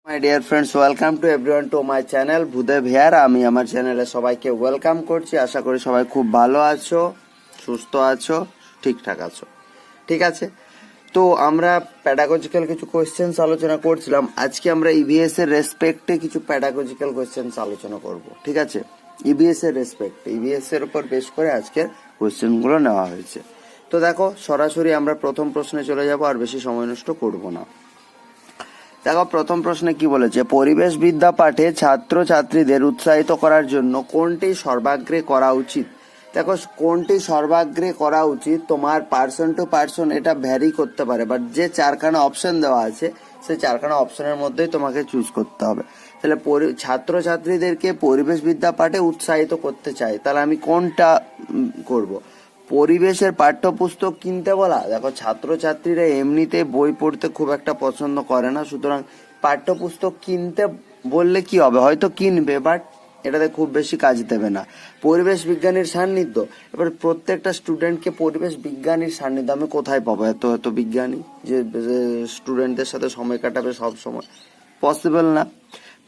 My dear friends, welcome to everyone to my channel Bhudeb here. আমি আমার চ্যানেলে সবাইকে ওয়েলকাম করছি। আশা করি সবাই খুব ভালো আছো, সুস্থ আছো, ঠিকঠাক আছো। ঠিক আছে, তো আমরা প্যাডাগজিক্যাল কিছু কোয়েশ্চেন্স আলোচনা করছিলাম। আজকে আমরা ইভিএস এর রেসপেক্টে কিছু প্যাডাগজিক্যাল কোয়েশ্চেন্স আলোচনা করব। ঠিক আছে, ইভিএস এর রেসপেক্টে, ইভিএস এর উপর বেশ করে আজকের কোয়েশ্চেনগুলো নেওয়া হয়েছে। তো দেখো, সরাসরি আমরা প্রথম প্রশ্নে চলে যাব, আর বেশি সময় নষ্ট করব না। দেখো, প্রথম প্রশ্নে কি বলেছে, পরিবেশ বিদ্যা পাঠে ছাত্র ছাত্রীদের উৎসাহিত করার জন্য কোনটি সর্বাগ্রে করা উচিত। দেখো, কোনটি সর্বাগ্রে করা উচিত তোমার পার্সন টু পার্সন এটা ভ্যারি করতে পারে, বাট যে চারখানা অপশন দেওয়া আছে সেই চারখানা অপশনের মধ্যেই তোমাকে চুজ করতে হবে। তাহলে ছাত্র ছাত্রীদেরকে পরিবেশ বিদ্যা পাঠে উৎসাহিত করতে চাই, তাহলে আমি কোনটা করব। পরিবেশের পাঠ্যপুস্তক কিনতে বলা, দেখো ছাত্রছাত্রীরা এমনিতে বই পড়তে খুব একটা পছন্দ করে না, সুতরাং পাঠ্যপুস্তক কিনতে বললে কি হবে, হয়তো কিনবে, বাট এটাতে খুব বেশি কাজ দেবে না। পরিবেশ বিজ্ঞানীর সান্নিধ্য, এবার প্রত্যেকটা স্টুডেন্টকে পরিবেশ বিজ্ঞানীর সান্নিধ্য আমি কোথায় পাবো, এত বিজ্ঞানী যে স্টুডেন্টদের সাথে সময় কাটাবে সব সময়, পসিবল না।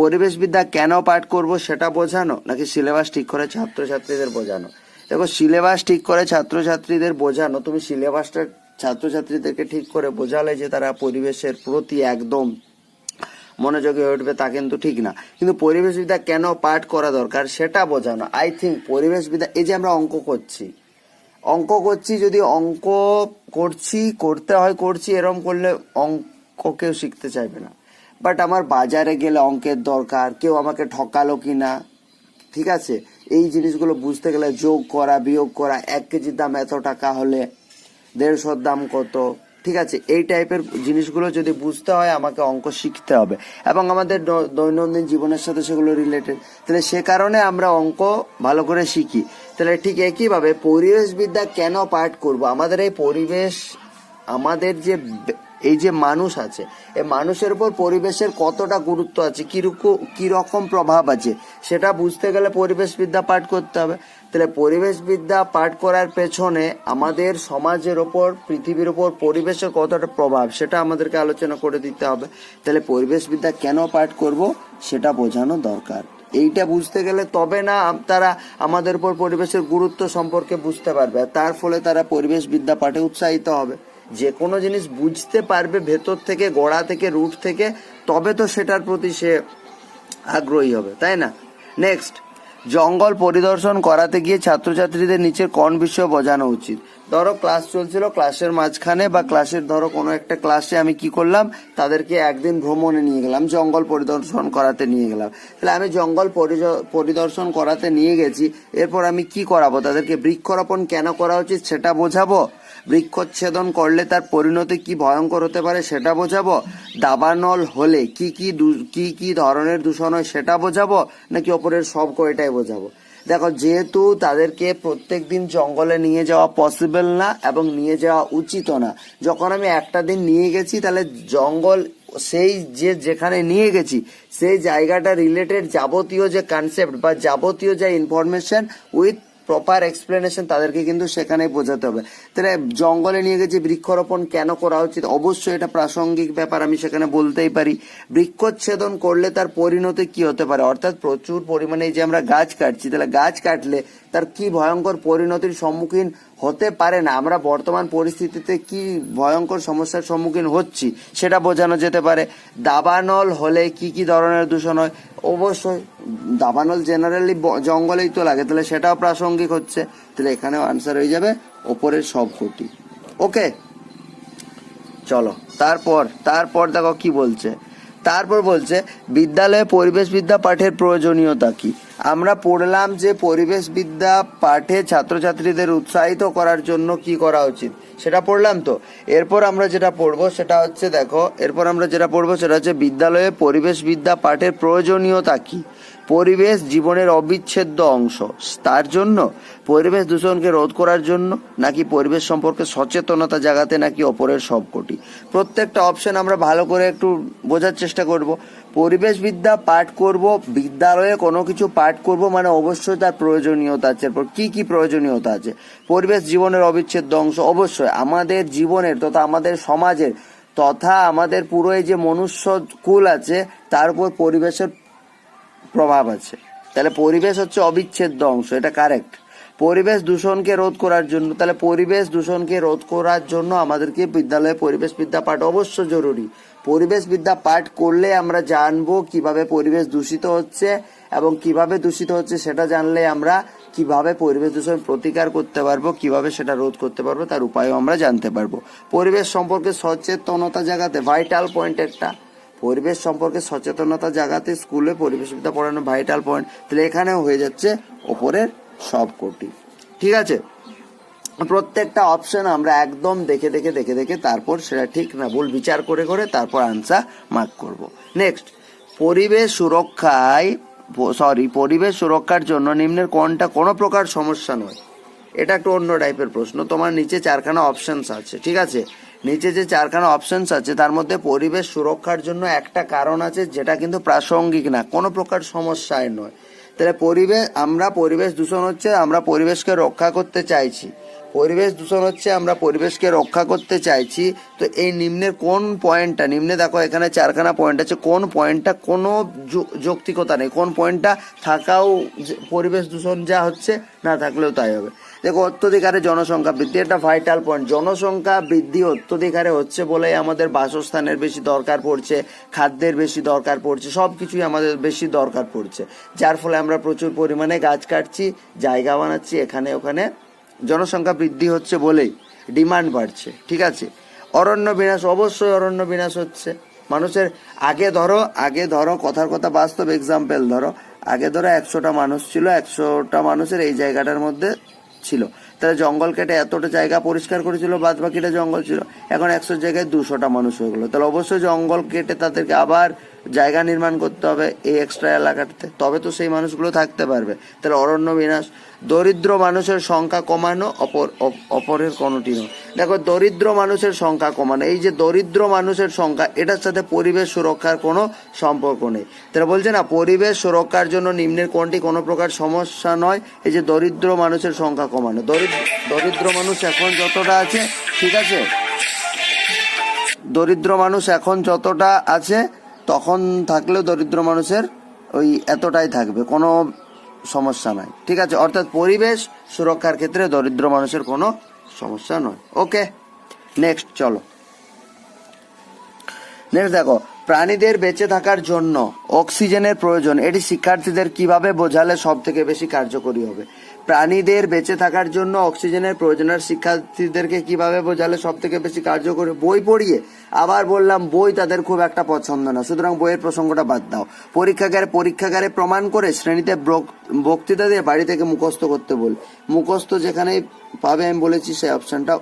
পরিবেশ বিদ্যা কেন পাঠ করব সেটা বোঝানো, নাকি সিলেবাস ঠিক করে ছাত্রছাত্রীদের বোঝানো। দেখো, সিলেবাস ঠিক করে ছাত্রছাত্রীদের বোঝানো, তুমি সিলেবাসটা ছাত্রছাত্রীদেরকে ঠিক করে বোঝালে যে তারা পরিবেশের প্রতি একদম মনোযোগী হয়ে উঠবে তা কিন্তু ঠিক না। কিন্তু পরিবেশ বিদ্যা কেন পাঠ করা দরকার সেটা বোঝানো। আই থিঙ্ক পরিবেশ বিদ্যা, এই যে আমরা অঙ্ক করছি, যদি অঙ্ক করছি এরম করলে অঙ্ক কেউ শিখতে চাইবে না। বাট আমার বাজারে গেলে অঙ্কের দরকার, কেউ আমাকে ঠকালো কিনা, ঠিক আছে, এই জিনিসগুলো বুঝতে গেলে যোগ করা, বিয়োগ করা, 1 কেজির দাম এত টাকা হলে 150 দাম কত, ঠিক আছে, এই টাইপের জিনিসগুলো যদি বুঝতে হয় আমাকে অঙ্ক শিখতে হবে, এবং আমাদের দৈনন্দিন জীবনের সাথে সেগুলো রিলেটেড। তাহলে সে কারণে আমরা অঙ্ক ভালো করে শিখি। তাহলে ঠিক একইভাবে পরিবেশ বিদ্যা কেন পাঠ করব, আমাদের এই পরিবেশ, আমাদের যে এই যে মানুষ আছে, এই মানুষের উপর পরিবেশের কতটা গুরুত্ব আছে, কি রকম প্রভাব আছে, সেটা বুঝতে গেলে পরিবেশ বিদ্যা পাঠ করতে হবে। তাহলে পরিবেশ বিদ্যা পাঠ করার পেছনে আমাদের সমাজের ওপর, পৃথিবীর ওপর পরিবেশের কতটা প্রভাব সেটা আমাদেরকে আলোচনা করে দিতে হবে। তাহলে পরিবেশ বিদ্যা কেন পাঠ করব সেটা বোঝানো দরকার। এইটা বুঝতে গেলে তবে না তারা আমাদের উপর পরিবেশের গুরুত্ব সম্পর্কে বুঝতে পারবে, তার ফলে তারা পরিবেশ বিদ্যা পাঠে উৎসাহিত হবে। যে কোনো জিনিস বুঝতে পারবে ভেতর থেকে, গোড়া থেকে, রুট থেকে, তবে তো সেটার প্রতি সে আগ্রহী হবে, তাই না। নেক্সট, জঙ্গল পরিদর্শন করাতে গিয়ে ছাত্রছাত্রীদের নিচের কোন বিষয় বোঝানো উচিত। ধরো ক্লাস চলছিল, ক্লাসের মাঝখানে বা ক্লাসের ধরো কোনো একটা ক্লাসে আমি কি করলাম, তাদেরকে একদিন ভ্রমণে নিয়ে গেলাম, জঙ্গল পরিদর্শন করাতে নিয়ে গেলাম। তাহলে আমি জঙ্গল পরিদর্শন করাতে নিয়ে গেছি, এরপর আমি কি করাবো, তাদেরকে বৃক্ষরোপণ কেন করা উচিত সেটা বোঝাবো, বৃক্ষচ্ছেদন করলে তার পরিণতি কি ভয়ঙ্কর হতে পারে সেটা বোঝাবো, দাবানল হলে কি ধরনের দূষণ হয় সেটা বোঝাবো, নাকি ওপরের সব কয়টাই বোঝাবো। দেখো, যেহেতু তাদেরকে প্রত্যেক দিন জঙ্গলে নিয়ে যাওয়া পসিবল না এবং নিয়ে যাওয়া উচিত না, যখন আমি একটা দিন নিয়ে গেছি তাহলে জঙ্গল, সেই যেখানে নিয়ে গেছি সেই জায়গাটা রিলেটেড যাবতীয় যে কনসেপ্ট বা যাবতীয় যে ইনফরমেশন উইথ প্রপার এক্সপ্লেনেশন তাদেরকে কিন্তু সেখানে বোঝাতে হবে। তাহলে জঙ্গলে নিয়ে গেছি, বৃক্ষরোপণ কেন করা উচিত, অবশ্যই এটা প্রাসঙ্গিক ব্যাপার, আমি সেখানে বলতেই পারি। বৃক্ষচ্ছেদন করলে তার পরিণতি কি হতে পারে, অর্থাৎ প্রচুর পরিমাণে যে আমরা গাছ কাটছি, তাহলে গাছ কাটলে তার কি ভয়ঙ্কর পরিণতির সম্মুখীন হতে পারে না, আমরা বর্তমান পরিস্থিতিতে কি ভয়ঙ্কর সমস্যার সম্মুখীন হচ্ছি সেটা বোঝানো যেতে পারে। দাবানল হলে কি ধরনের দূষণ হয়, অবশ্যই দাবানল জেনারেলি জঙ্গলেই তো লাগে, তাহলে সেটাও প্রাসঙ্গিক হচ্ছে। তাহলে এখানেও আনসার হয়ে যাবে ওপরের সব কটি। ওকে, চলো তারপর দেখো কি বলছে। তারপর বলছে বিদ্যালয়ে পরিবেশ বিদ্যা পাঠের প্রয়োজনীয়তা কি। আমরা পড়লাম যে পরিবেশ বিদ্যা পাঠে ছাত্রছাত্রীদের উৎসাহিত করার জন্য কি করা উচিত সেটা পড়লাম। তো এরপর আমরা যেটা পড়বো সেটা হচ্ছে, দেখো এরপর আমরা যেটা পড়বো সেটা হচ্ছে বিদ্যালয়ে পরিবেশ বিদ্যা পাঠের প্রয়োজনীয়তা কি। পরিবেশ জীবনের অবিচ্ছেদ্য অংশ, তার জন্য, পরিবেশ দূষণকে রোধ করার জন্য, নাকি পরিবেশ সম্পর্কে সচেতনতা জাগাতে, নাকি ওপরের সবকটি। প্রত্যেকটা অপশন আমরা ভালো করে একটু বোঝার চেষ্টা করব। পরিবেশ বিদ্যা পাঠ করব, বিদ্যালয়ে কোনো কিছু পাঠ করব মানে অবশ্যই তার প্রয়োজনীয়তা আছে। এরপর কি প্রয়োজনীয়তা আছে, পরিবেশ জীবনের অবিচ্ছেদ্য অংশ, অবশ্যই আমাদের জীবনের তথা আমাদের সমাজের তথা আমাদের পুরো এই যে মনুষ্য কুল আছে তার উপর পরিবেশের প্রভাব আছে। তাহলে পরিবেশ হচ্ছে অবিচ্ছেদ্য অংশ, এটা কারেক্ট। পরিবেশ দূষণকে রোধ করার জন্য, তাহলে পরিবেশ দূষণকে রোধ করার জন্য আমাদেরকে বিদ্যালয়ে পরিবেশ বিদ্যা পাঠ অবশ্য জরুরি। পরিবেশ বিদ্যা পাঠ করলে আমরা জানবো কিভাবে পরিবেশ দূষিত হচ্ছে, এবং কিভাবে দূষিত হচ্ছে সেটা জানলে আমরা কিভাবে পরিবেশ দূষণ প্রতিকার করতে পারবো, কিভাবে সেটা রোধ করতে পারবো তার উপায়ও আমরা জানতে পারবো। পরিবেশ সম্পর্কে সচেতনতা জাগাতে ভাইটাল পয়েন্ট একটা, পরিবেশ সম্পর্কে সচেতনতা জাগাতে স্কুলে পরিবেশ বিদ্যা পড়ানো ভাইটাল পয়েন্ট। তাহলে এখানেও হয়ে যাচ্ছে ওপরের সব কোটি। ঠিক আছে, প্রত্যেকটা অপশন আমরা একদম দেখে দেখে দেখে দেখে তারপর সেটা ঠিক না ভুল বিচার করে করে তারপর আনসার মার্ক করব। নেক্সট, পরিবেশ সুরক্ষার জন্য নিম্নের কোনটা কোনো প্রকার সমস্যা নয়। এটা একটু অন্য টাইপের প্রশ্ন। তোমার নিচে 4খানা অপশনস আছে, ঠিক আছে, নিচে যে 4খানা অপশনস আছে তার মধ্যে পরিবেশ সুরক্ষার জন্য একটা কারণ আছে যেটা কিন্তু প্রাসঙ্গিক না, কোনো প্রকার সমস্যায় নয়। তাহলে পরিবেশ দূষণ হচ্ছে আমরা পরিবেশকে রক্ষা করতে চাইছি, পরিবেশ দূষণ হচ্ছে আমরা পরিবেশকে রক্ষা করতে চাইছি। তো এই নিম্নের কোন পয়েন্টটা, নিম্নে দেখো এখানে 4খানা পয়েন্ট আছে, কোন পয়েন্টটা কোনো যৌক্তিকতা নেই, কোন পয়েন্টটা থাকাও পরিবেশ দূষণ যা হচ্ছে না থাকলেও তাই হবে। দেখো, অত্যধিক হারে জনসংখ্যা বৃদ্ধি, এটা ভাইটাল পয়েন্ট। জনসংখ্যা বৃদ্ধি অত্যধিক হারে হচ্ছে বলেই আমাদের বাসস্থানের বেশি দরকার পড়ছে, খাদ্যের বেশি দরকার পড়ছে, সব কিছুই আমাদের বেশি দরকার পড়ছে, যার ফলে আমরা প্রচুর পরিমাণে গাছ কাটছি, জায়গা বানাচ্ছি এখানে ওখানে। জনসংখ্যা বৃদ্ধি হচ্ছে বলেই ডিমান্ড বাড়ছে, ঠিক আছে। অরণ্য বিনাশ, অবশ্যই অরণ্য বিনাশ হচ্ছে মানুষের। আগে ধরো কথার কথা বাস্তব এক্সাম্পল ধরো, আগে ধরো 100টা মানুষ ছিল, 100টা মানুষের এই জায়গাটার মধ্যে ছিল, তাহলে জঙ্গল কেটে এতটা জায়গা পরিষ্কার করেছিল, বাদ বাকিটা জঙ্গল ছিল। এখন 100 জায়গায় 200টা মানুষ হয়ে গেলো, তাহলে অবশ্যই জঙ্গল কেটে তাদেরকে আবার জায়গা নির্মাণ করতে হবে এই এক্সট্রা এলাকাতে, তবে তো সেই মানুষগুলো থাকতে পারবে। তাহলে অরণ্য বিনাশ। দরিদ্র মানুষের সংখ্যা কমানো, অপরের কোনটি নয়। দেখো, দরিদ্র মানুষের সংখ্যা কমানো, এই যে দরিদ্র মানুষের সংখ্যা, এটার সাথে পরিবেশ সুরক্ষার কোনো সম্পর্ক নেই। তারা বলছে না পরিবেশ সুরক্ষার জন্য নিম্নের কোনটি কোনো প্রকার সমস্যা নয়। এই যে দরিদ্র মানুষের সংখ্যা কমানো, দরিদ্র মানুষ এখন যতটা আছে, ঠিক আছে, দরিদ্র মানুষ এখন যতটা আছে তখন থাকলেও দরিদ্র মানুষের ওই এতটাই থাকবে, কোনো সমস্যা নাই, ঠিক আছে। অর্থাৎ পরিবেশ সুরক্ষার ক্ষেত্রে দরিদ্র মানুষের কোনো সমস্যা নয়। ওকে, নেক্সট চলো। নেক্সট দেখো, প্রাণীদের বেঁচে থাকার জন্য অক্সিজেনের প্রয়োজন, এটি শিক্ষার্থীদের কিভাবে বোঝালে সব থেকে বেশি কার্যকরী হবে। প্রাণীদের বেঁচে থাকার জন্য অক্সিজেনের প্রয়োজনের শিক্ষার্থীদেরকে কিভাবে বোঝালে সব থেকে বেশি কার্যকরী। বই পড়িয়ে, আবার বললাম বই তাদের খুব একটা পছন্দ না, সুতরাং বইয়ের প্রসঙ্গটা বাদ দাও। পরীক্ষাগারে প্রমাণ করে, শ্রেণীতে বক্তৃতা দিয়ে, বাড়ি থেকে মুখস্থ করতে বল। মুখস্থ যেখানেই পাবে আমি বলেছি সেই অপশনটা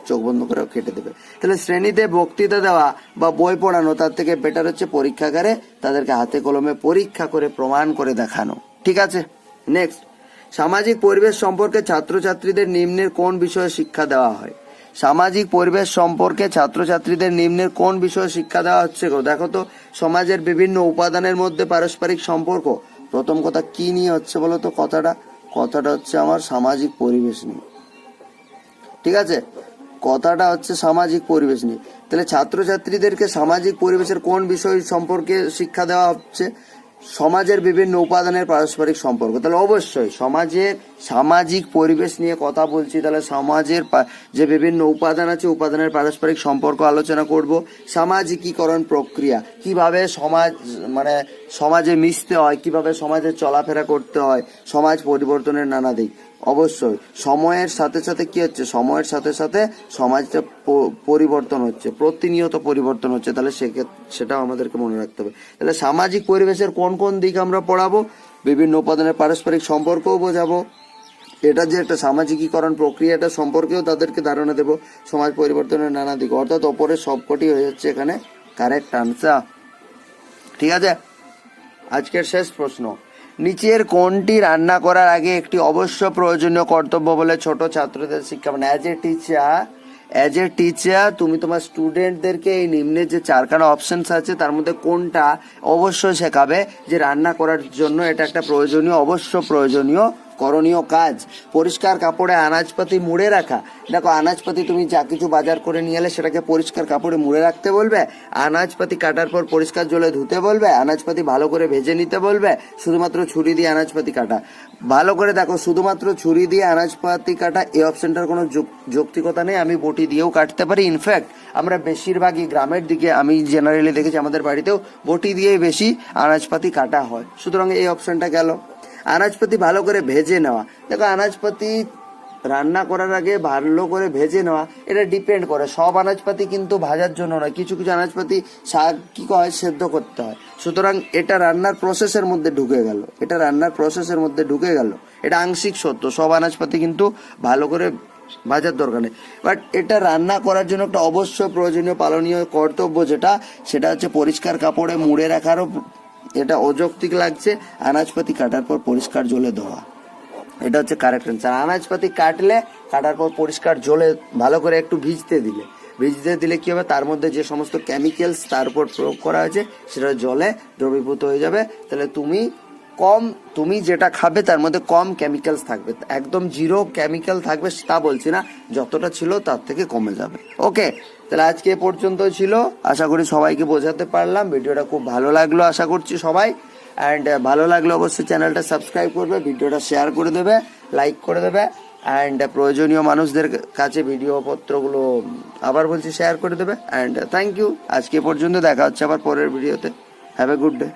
চোখ বন্ধ করে কেটে দেবে। তাহলে শ্রেণীতে বক্তৃতা দেওয়া বা বই পড়ানো তার থেকে বেটার হচ্ছে পরীক্ষাগারে তাদেরকে হাতে কলমে পরীক্ষা করে প্রমাণ করে দেখানো, ঠিক আছে। নেক্সট, সামাজিক পরিবেশ সম্পর্কে ছাত্রছাত্রীদের নিম্নের কোন বিষয়ে শিক্ষা দেওয়া হয়। সামাজিক পরিবেশ সম্পর্কে ছাত্রছাত্রীদের নিম্নের কোন বিষয়ে শিক্ষা দেওয়া হচ্ছে গো? দেখো তো, সমাজের বিভিন্ন উপাদানের মধ্যে পারস্পরিক সম্পর্ক। প্রথম কথা কি নিয়ে হচ্ছে বলো তো? কথাটা হচ্ছে আমার সামাজিক পরিবেশ নিয়ে, ঠিক আছে, কথাটা হচ্ছে সামাজিক পরিবেশ নিয়ে। তাহলে ছাত্রছাত্রীদেরকে সামাজিক পরিবেশের কোন বিষয় সম্পর্কে শিক্ষা দেওয়া হচ্ছে? সমাজের বিভিন্ন উপাদানের পারস্পরিক সম্পর্ক। তাহলে অবশ্যই সমাজের সামাজিক পরিবেশ নিয়ে কথা বলছি, তাহলে সমাজের যে বিভিন্ন উপাদান আছে উপাদানের পারস্পরিক সম্পর্ক আলোচনা করব। সামাজিকীকরণ প্রক্রিয়া, কিভাবে সমাজে মিশতে হয়, কিভাবে সমাজে চলাফেরা করতে হয়, সমাজ পরিবর্তনের নানা দিক। অবশ্যই সময়ের সাথে সাথে কি হচ্ছে, সময়ের সাথে সাথে সমাজটা পরিবর্তন হচ্ছে, প্রতিনিয়ত পরিবর্তন হচ্ছে, তাহলে সেটাও আমাদেরকে মনে রাখতে হবে। তাহলে সামাজিক পরিবেশের কোন কোন দিক আমরা পড়াবো, বিভিন্ন উপাদানের পারস্পরিক সম্পর্কও বোঝাবো, এটা যে একটা সামাজিকীকরণ প্রক্রিয়াটা সম্পর্কেও তাদেরকে ধারণা দেব, সমাজ পরিবর্তনের নানা দিক। অর্থাৎ ওপরে সবকটি হয়ে যাচ্ছে এখানে কারেক্ট আনসার, ঠিক আছে। আজকের শেষ প্রশ্ন, নিচের কোনটি রান্না করার আগে একটি অবশ্য প্রয়োজনীয় কর্তব্য বলে ছোট ছাত্রদের শিক্ষা মানে অ্যাজ এ টিচার তুমি তোমার স্টুডেন্টদেরকে এই নিম্নের যে 4খানা অপশনস আছে তার মধ্যে কোনটা অবশ্যই শেখাবে যে রান্না করার জন্য এটা একটা প্রয়োজনীয়, অবশ্য প্রয়োজনীয় করণীয় কাজ পরিষ্কার কাপড়ে আনাজপাতি মুড়ে রাখা। দেখো আনাজপাতি তুমি যা কিছু বাজার করে নিয়ে এলে সেটাকে পরিষ্কার কাপড়ে মুড়ে রাখতে বলবে, আনাজপাতি কাটার পর পরিষ্কার জলে ধুতে বলবে, আনাজপাতি ভালো করে ভেজে নিতে বলবে, শুধুমাত্র ছুরি দিয়ে আনাজপাতি কাটা। ভালো করে দেখো, শুধুমাত্র ছুরি দিয়ে আনাজপাতি কাটা এই অপশনটার কোনো যৌক্তিকতা নেই, আমি বটি দিয়েও কাটতে পারি। ইনফ্যাক্ট আমরা বেশিরভাগই গ্রামের দিকে আমি জেনারেলি দেখেছি আমাদের বাড়িতেও বটি দিয়েই বেশি আনাজপাতি কাটা হয়, সুতরাং এই অপশনটা গেল। আনাজপাতি ভালো করে ভেজে নেওয়া, দেখো আনাজপাতি রান্না করার আগে ভালো করে ভেজে নেওয়া, এটা ডিপেন্ড করে, সব আনাজপাতি কিন্তু ভাজার জন্য নয়, কিছু কিছু আনাজপাতি শাক কি হয় সেদ্ধ করতে হয়, সুতরাং এটা রান্নার প্রসেসের মধ্যে ঢুকে গেল, এটা রান্নার প্রসেসের মধ্যে ঢুকে গেল, এটা আংশিক সত্য, সব আনাজপাতি কিন্তু ভালো করে ভাজার দরকার নেই। বাট এটা রান্না করার জন্য একটা অবশ্য প্রয়োজনীয় পালনীয় কর্তব্য সেটা হচ্ছে পরিষ্কার কাপড়ে মুড়ে রাখারও এটা অযৌক্তিক লাগছে, আনাজপাতি কাটার পর পরিষ্কার জলে ধোয়া, এটা হচ্ছে কারেক্ট অ্যান্সার। আনাজপাতি কাটার পর পরিষ্কার জলে ভালো করে একটু ভিজতে দিলে কি হবে, তার মধ্যে যে সমস্ত কেমিক্যালস তার উপর প্রয়োগ করা হয়েছে সেটা জলে দ্রবীভূত হয়ে যাবে, তাহলে তুমি যেটা খাবে তার মধ্যে কম কেমিক্যালস থাকবে, একদম জিরো কেমিক্যাল থাকবে তা বলছি না, যতটা ছিল তার থেকে কমে যাবে। ওকে, তাহলে আজকে এ পর্যন্ত ছিল, আশা করি সবাইকে বোঝাতে পারলাম, ভিডিওটা খুব ভালো লাগলো আশা করছি সবাই, অ্যান্ড ভালো লাগলে অবশ্যই চ্যানেলটা সাবস্ক্রাইব করবে, ভিডিওটা শেয়ার করে দেবে, লাইক করে দেবে, অ্যান্ড প্রয়োজনীয় মানুষদের কাছে ভিডিও পত্রগুলো আবার বলছি শেয়ার করে দেবে। অ্যান্ড থ্যাংক ইউ, আজকে পর্যন্ত, দেখা হচ্ছে আবার পরের ভিডিওতে। Have a good day.